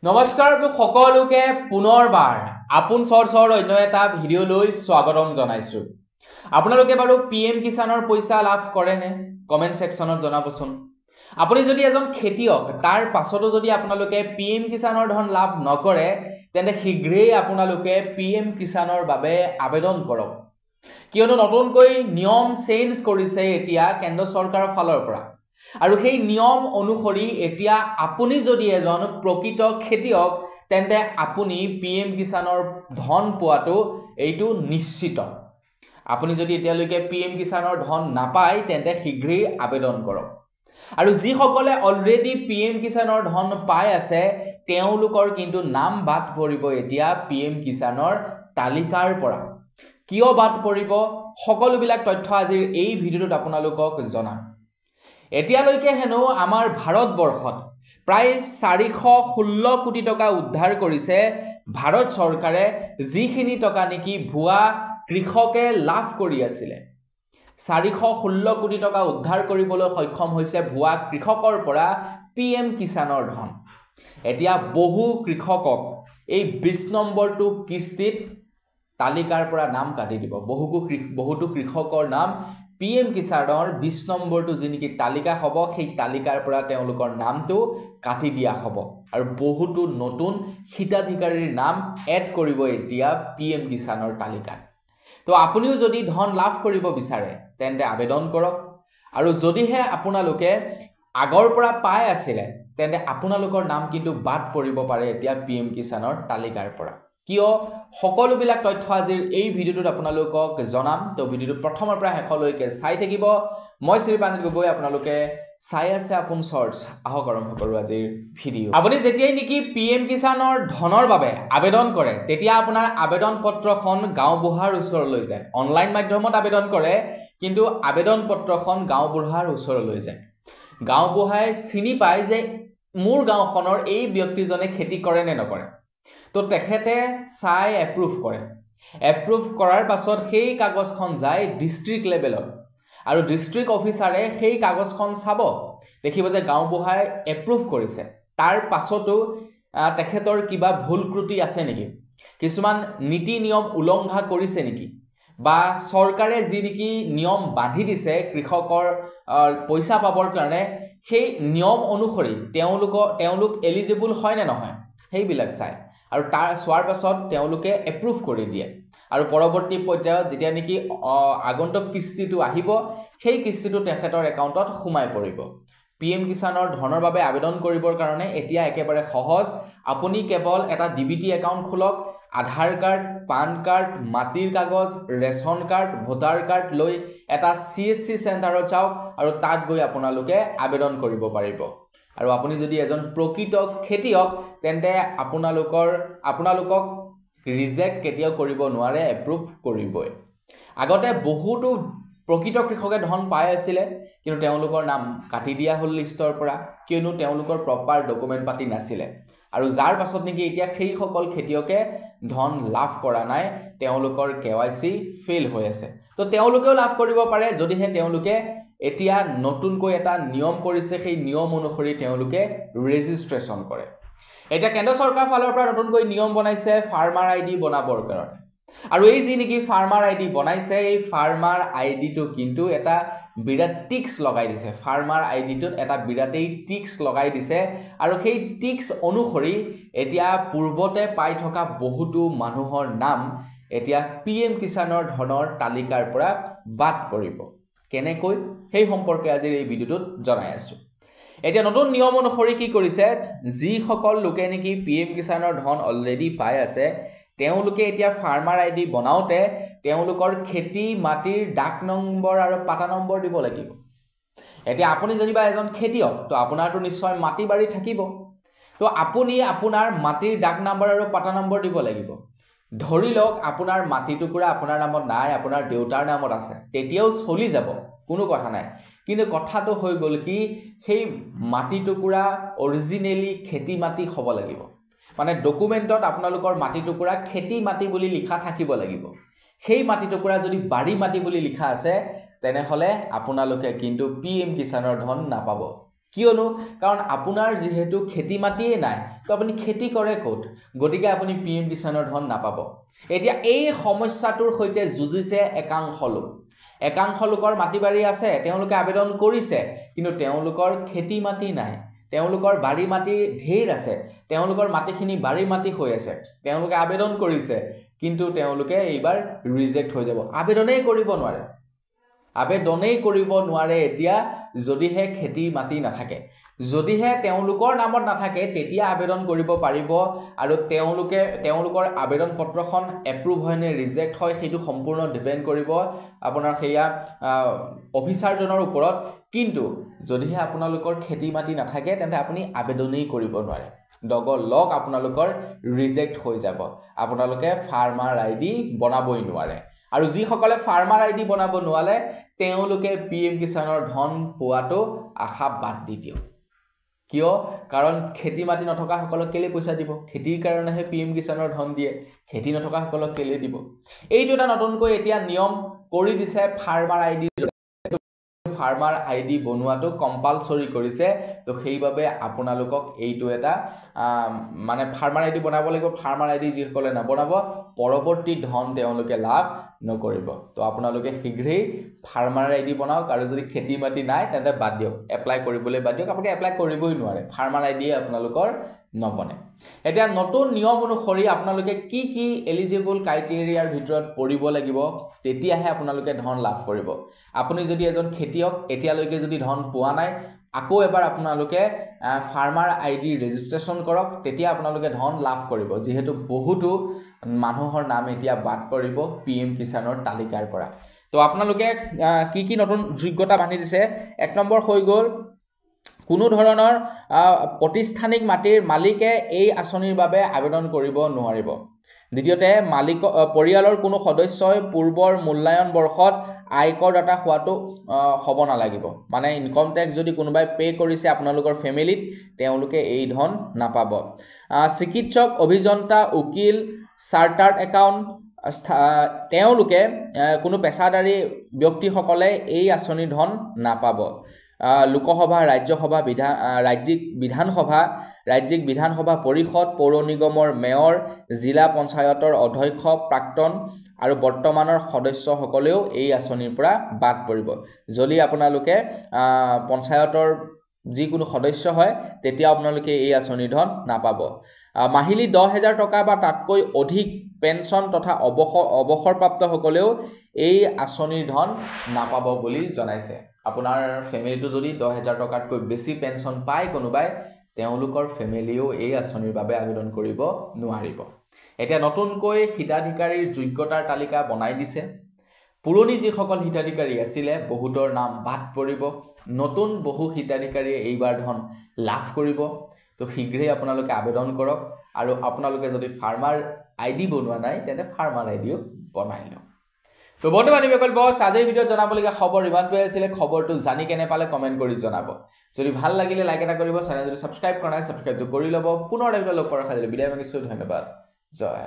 নমস্কাৰ সকলোকে পুনৰবাৰ আপোন চৰ অন্য এটা ভিডিঅ' লৈ স্বাগতম জনাইছো। আপোনালোকে বাৰু পিএম কিষাণৰ পইচা লাভ কৰে নে? কমেন্ট সেকশনত জনাবচোন। আপুনি যদি এজন খেতিয়ক তাৰ পাছতো যদি আপোনালোকে পিএম কিষাণৰ ধন লাভ নকৰে তেন্তে শীঘ্ৰেই আপোনালোকে পিএম কিষাণৰ বাবে আবেদন কৰক। কিয়নো নতুনকৈ নিয়ম চেঞ্জ কৰিছে এতিয়া কেন্দ্ৰ চৰকাৰৰ ফালৰ পৰা। আৰু সেই নিয়ম অনুসৰি এতিয়া আপুনি যদি এজন প্ৰকৃত খেতিয়ক তেন্তে আপুনি পিএম কিষাণৰ ধন পোৱাটো এইটো নিশ্চিত। আপুনি যদি এতিয়ালৈকে পিএম কিষাণৰ ধন নাপায় তেন্তে শীঘ্ৰেই আবেদন কৰক। আৰু যিসকলে অলৰেডি পিএম কিষাণৰ ধন পাই আছে তেওঁলোকৰ কিন্তু নাম বাদ পৰিব এতিয়া পিএম কিষাণৰ তালিকাৰ পৰা। কিয় বাদ পৰিব সকলোবিলাক তথ্য আজিৰ এই ভিডিঅ'টোত আপোনালোকক জনাম। এতিয়ালৈকে হেনো আমাৰ ভাৰতবৰ্ষত প্ৰায় 416 কোটি টকা উদ্ধাৰ কৰিছে ভাৰত চৰকাৰে, যিখিনি টকা নেকি ভুৱা কৃষকে লাভ কৰি আছিলে। 416 কোটি টকা উদ্ধাৰ কৰিবলৈ সক্ষম হৈছে ভুৱা কৃষকৰ পৰা পিএম কিষাণৰ ধন। এতিয়া বহু কৃষকক এই 20 নম্বৰটো কিস্তিত তালিকাৰ পৰা নাম কাটি দিব। বহুতো কৃষকৰ নাম পিএম কিষাণৰ 20 নম্বৰটো যি নেকি তালিকা হ'ব সেই তালিকাৰ পৰা তেওঁলোকৰ নামটো কাটি দিয়া হ'ব আৰু বহুতো নতুন হিতাধিকাৰীৰ নাম এড কৰিব এতিয়া পিএম কিষাণৰ তালিকাত। তো আপুনিও যদি ধন লাভ কৰিব বিচাৰে তেন্তে আবেদন কৰক। আৰু যদিহে আপোনালোকে আগৰ পৰা পাই আছিলে তেন্তে আপোনালোকৰ নাম কিন্তু বাদ পৰিব পাৰে এতিয়া পিএম কিষাণৰ তালিকাৰ পৰা। কিয় সকলোবিলাক তথ্য আজিৰ এই ভিডিঅ'টোত আপোনালোকক জনাম। তো ভিডিঅ'টো প্ৰথমৰ পৰা শেষলৈকে চাই থাকিব। মই শ্ৰীপাঞ্জিত গগৈ, আপোনালোকে চাই আছে আপোন চৰ্টছ। আহক আৰম্ভ কৰোঁ আজিৰ ভিডিঅ'। আপুনি যেতিয়াই নেকি পিএম কিষাণৰ ধনৰ বাবে আবেদন কৰে তেতিয়া আপোনাৰ আবেদন পত্ৰখন গাঁওবুঢ়াৰ ওচৰলৈ যায়। অনলাইন মাধ্যমত আবেদন কৰে কিন্তু আবেদন পত্ৰখন গাঁওবুঢ়াৰ ওচৰলৈ যায়। গাঁওবুঢ়াই চিনি পায় যে মোৰ গাঁওখনৰ এই ব্যক্তিজনে খেতি কৰে নে নকৰে। তো তেখেতে চাই এপ্ৰুভ কৰে। এপ্ৰুভ কৰাৰ পাছত সেই কাগজখন যায় ডিষ্ট্ৰিক্ট লেভেলত আৰু ডিষ্ট্ৰিক্ট অফিচাৰে সেই কাগজখন চাব, দেখিব যে গাঁওবুঢ়াই এপ্ৰুভ কৰিছে। তাৰ পাছতো তেখেতৰ কিবা ভুল ত্ৰুটি আছে নেকি, কিছুমান নীতি নিয়ম উলংঘা কৰিছে নেকি, বা চৰকাৰে যি নেকি নিয়ম বান্ধি দিছে কৃষকৰ পইচা পাবৰ কাৰণে সেই নিয়ম অনুসৰি তেওঁলোক এলিজিবল হয় নে নহয় সেইবিলাক চায়। আৰু তাৰ চোৱাৰ পাছত তেওঁলোকে এপ্ৰুভ কৰি দিয়ে আৰু পৰৱৰ্তী পৰ্যায়ত যেতিয়া নেকি আগন্তুক কিস্তিটো আহিব সেই কিস্তিটো তেখেতৰ একাউণ্টত সোমাই পৰিব। পিএম কিষাণৰ ধনৰ বাবে আবেদন কৰিবৰ কাৰণে এতিয়া একেবাৰে সহজ। আপুনি কেৱল এটা ডিবিটি একাউণ্ট খোলক, আধাৰ কাৰ্ড, পান কাৰ্ড, মাটিৰ কাগজ, ৰেচন কাৰ্ড, ভোটাৰ কাৰ্ড লৈ এটা CSC চেণ্টাৰত যাওক আৰু তাত গৈ আপোনালোকে আবেদন কৰিব পাৰিব। আৰু আপুনি যদি এজন প্ৰকৃত খেতিয়ক তেন্তে আপোনালোকক ৰিজেক্ট কেতিয়াও কৰিব নোৱাৰে, এপ্ৰুভ কৰিবই। আগতে বহুতো প্ৰকৃত কৃষকে ধন পাই আছিলে কিন্তু তেওঁলোকৰ নাম কাটি দিয়া হ'ল লিষ্টৰ পৰা, কিয়নো তেওঁলোকৰ প্ৰপাৰ ডকুমেণ্ট পাতি নাছিলে। আৰু যাৰ পাছত নেকি এতিয়া সেইসকল খেতিয়কে ধন লাভ কৰা নাই, তেওঁলোকৰ KYC ফেইল হৈ আছে। তো তেওঁলোকেও লাভ কৰিব পাৰে যদিহে তেওঁলোকে এতিয়া নতুনকৈ এটা নিয়ম কৰিছে, সেই নিয়ম অনুসৰি তেওঁলোকে ৰেজিষ্ট্ৰেশ্যন কৰে। এতিয়া কেন্দ্ৰ চৰকাৰৰ ফালৰ পৰা নতুনকৈ নিয়ম বনাইছে ফাৰ্মাৰ ID বনাবৰ কাৰণে। আৰু এই যি নেকি ফাৰ্মাৰ ID বনাইছে এই ফাৰ্মাৰ IDটো কিন্তু এটা বিৰাট টিক্স লগাই দিছে। ফাৰ্মাৰ IDটোত এটা বিৰাটেই টিক্স লগাই দিছে আৰু সেই টিক্স অনুসৰি এতিয়া পূৰ্বতে পাই থকা বহুতো মানুহৰ নাম এতিয়া পিএম কিষাণৰ ধনৰ তালিকাৰ পৰা বাদ পৰিব। কেনেকৈ সেই সম্পৰ্কে আজিৰ এই ভিডিঅ'টোত জনাই আছোঁ। এতিয়া নতুন নিয়ম অনুসৰি কি কৰিছে, যিসকল লোকে নেকি পিএম কিষাণৰ ধন অলৰেডি পাই আছে তেওঁলোকে এতিয়া ফাৰ্মাৰ ID বনাওঁতে তেওঁলোকৰ খেতি মাটিৰ ডাক নম্বৰ আৰু পাটা নম্বৰ দিব লাগিব। এতিয়া আপুনি যেনিবা এজন খেতিয়ক, তো আপোনাৰতো নিশ্চয় মাটি বাৰী থাকিব। তো আপুনি আপোনাৰ মাটিৰ ডাক নম্বৰ আৰু পাটা নম্বৰ দিব লাগিব। ধৰি লওক আপোনাৰ মাটি টুকুৰা আপোনাৰ নামত নাই, আপোনাৰ দেউতাৰ নামত আছে, তেতিয়াও চলি যাব, কোনো কথা নাই। কিন্তু কথাটো হৈ গ'ল কি সেই মাটি টুকুৰা অৰিজিনেলি খেতি মাটি হ'ব লাগিব। মানে ডকুমেণ্টত আপোনালোকৰ মাটি টুকুৰা খেতি মাটি বুলি লিখা থাকিব লাগিব। সেই মাটি টুকুৰা যদি বাৰী মাটি বুলি লিখা আছে তেনেহ'লে আপোনালোকে কিন্তু পিএম কিষাণৰ ধন নাপাব। কিয়নো কাৰণ আপোনাৰ যিহেতু খেতি মাটিয়ে নাই তো আপুনি খেতি কৰে ক'ত গতিকে আপুনি PM কিষাণৰ ধন নাপাব এতিয়া এই সমস্যাটোৰ সৈতে যুঁজিছে একাংশ লোকৰ মাটি বাৰী আছে তেওঁলোকে আবেদন কৰিছে কিন্তু তেওঁলোকৰ খেতি মাটি নাই তেওঁলোকৰ বাৰী মাটি ঢেৰ আছে তেওঁলোকৰ মাটিখিনি বাৰী মাটি হৈ আছে তেওঁলোকে আবেদন কৰিছে কিন্তু তেওঁলোকে এইবাৰ ৰিজেক্ট হৈ যাব আবেদনেই কৰিব নোৱাৰে এতিয়া যদিহে খেতি মাটি নাথাকে যদিহে তেওঁলোকৰ নামত নাথাকে তেতিয়া আবেদন কৰিব পাৰিব আৰু তেওঁলোকৰ আবেদন পত্ৰখন এপ্ৰুভ হয় নে ৰিজেক্ট হয় সেইটো সম্পূৰ্ণ ডিপেন্ড কৰিব আপোনাৰ সেয়া অফিচাৰজনৰ ওপৰত কিন্তু যদিহে আপোনালোকৰ খেতি মাটি নাথাকে তেন্তে আপুনি আবেদনেই কৰিব নোৱাৰে লগ আপোনালোকৰ ৰিজেক্ট হৈ যাব আপোনালোকে ফাৰ্মাৰ আইডি বনাবই নোৱাৰে আৰু যিসকলে ফাৰ্মাৰ আইডি বনাব নোৱাৰে তেওঁলোকে PM কিষাণৰ ধন পোৱাটো আশা বাদ দি দিও কিয় কাৰণ খেতি মাটি নথকা সকলক কেলে পইচা দিব খেতিৰ কাৰণেহে PM কিষাণৰ ধন দিয়ে খেতি নথকা সকলক কেলে দিব এইটো এটা নতুনকৈ এতিয়া নিয়ম কৰি দিছে ফাৰ্মাৰ আইডি বনোৱাটো কম্পালসৰি কৰিছে তো সেইভাবে আপোনালোকক এইটো এটা মানে ফাৰ্মাৰ আইডি বনাব লাগিব ফাৰ্মাৰ আইডি যিসকলে নবনাব পৰৱৰ্তী ধন তেওঁলোকে লাভ নকৰিব তো আপোনালোকে শীঘ্ৰেই ফাৰ্মাৰ আইডি বনাওক আৰু যদি খেতি মাটি নাই তেন্তে বাদ দিয়ক এপ্লাই কৰিবলৈ বাদ দিয়ক আপোনালোকে এপ্লাই কৰিবই নোৱাৰে ফাৰ্মাৰ আইডি আপোনালোকৰ নবনে এতিয়া নতুন নিয়ম অনুসৰি আপোনালোকে কি এলিজিবল ক্ৰাইটেৰিয়াৰ ভিতৰত পৰিব লাগিব তেতিয়াহে আপোনালোকে ধন লাভ কৰিব আপুনি যদি এজন খেতিয়ক এতিয়ালৈকে যদি ধন পোৱা নাই আকৌ এবাৰ আপোনালোকে ফাৰ্মাৰ আইডি ৰেজিষ্ট্ৰেচন কৰক তেতিয়া আপোনালোকে ধন লাভ কৰিব যেহেতু বহুতো মানুহৰ নাম এতিয়া বাদ পৰিব PM কিষাণৰ তালিকাৰ পৰা তো আপোনালোকে কি নতুন যোগ্যতা বান্ধি দিছে এক নম্বৰ হৈ গ'ল কোনো ধৰণৰ প্ৰতিষ্ঠানিক মাটিৰ মালিকে এই আঁচনিৰ বাবে আবেদন কৰিব নোৱাৰিব দ্বিতীয়তে পৰিয়ালৰ কোনো সদস্যই পূৰ্বৰ মূল্যায়ন বৰ্ষত আয়কৰ দাতা হোৱাটো হ'ব নালাগিব মানে ইনকম টেক্স যদি কোনোবাই পে কৰিছে আপোনালোকৰ ফেমিলিত তেওঁলোকে এই ধন নাপাব চিকিৎসক অভিযন্তা উকিল চাৰ্টাৰ্ড একাউণ্ট তেওঁলোকে কোনো পেছাদাৰী ব্যক্তিসকলে এই আঁচনিৰ ধন নাপাব লোকসভা ৰাজ্যসভা ৰাজ্যিক বিধানসভা পৰিষদ পৌৰ নিগমৰ মেয়ৰ জিলা পঞ্চায়তৰ অধ্যক্ষ প্ৰাক্তন আৰু বৰ্তমানৰ সদস্যসকলেও এই আঁচনিৰ পৰা বাদ পৰিব যদি আপোনালোকে পঞ্চায়তৰ যিকোনো সদস্য হয় তেতিয়া আপোনালোকে এই আঁচনিৰ ধন নাপাব মাহিলি 10,000 টকা বা তাতকৈ অধিক পেনশন তথা অৱসৰপ্ৰাপ্ত সকলেও এই আঁচনিৰ ধন নাপাব বুলি জনাইছে আপোনাৰ ফেমিলিটো যদি 10,000 টকাতকৈ বেছি পেনশন পায় কোনোবাই তেওঁলোকৰ ফেমিলিও এই আঁচনিৰ বাবে আবেদন কৰিব নোৱাৰিব এতিয়া নতুনকৈ হিতাধিকাৰীৰ যোগ্যতাৰ তালিকা বনাই দিছে পুৰণি যিসকল হিতাধিকাৰী আছিল বহুতৰ নাম বাদ পৰিব নতুন বহু হিতাধিকাৰীয়ে এইবাৰ ধন লাভ কৰিব তো শীঘ্ৰেই আপোনালোকে আবেদন কৰক আৰু আপোনালোকে যদি ফাৰ্মাৰ আইডি বনোৱা নাই তেন্তে ফাৰ্মাৰ আইডিও বনাই লওক তো বন্ধু-বান্ধৱীসকল বস আজিৰ ভিডিঅ'ত জনাবলগীয়া খবৰ ইমানটোৱে আছিল খবৰটো জানি কেনে পালে কমেন্ট কৰি জনাব যদি ভাল লাগিলে লাইক এটা কৰিব চেনেল যদি সাবস্ক্ৰাইব কৰা নাই সাবস্ক্ৰাইবটো কৰি ল'ব পুনৰ এটা লগ পোৱাৰ খালি বিদায় মাগিছো ধন্যবাদ জয়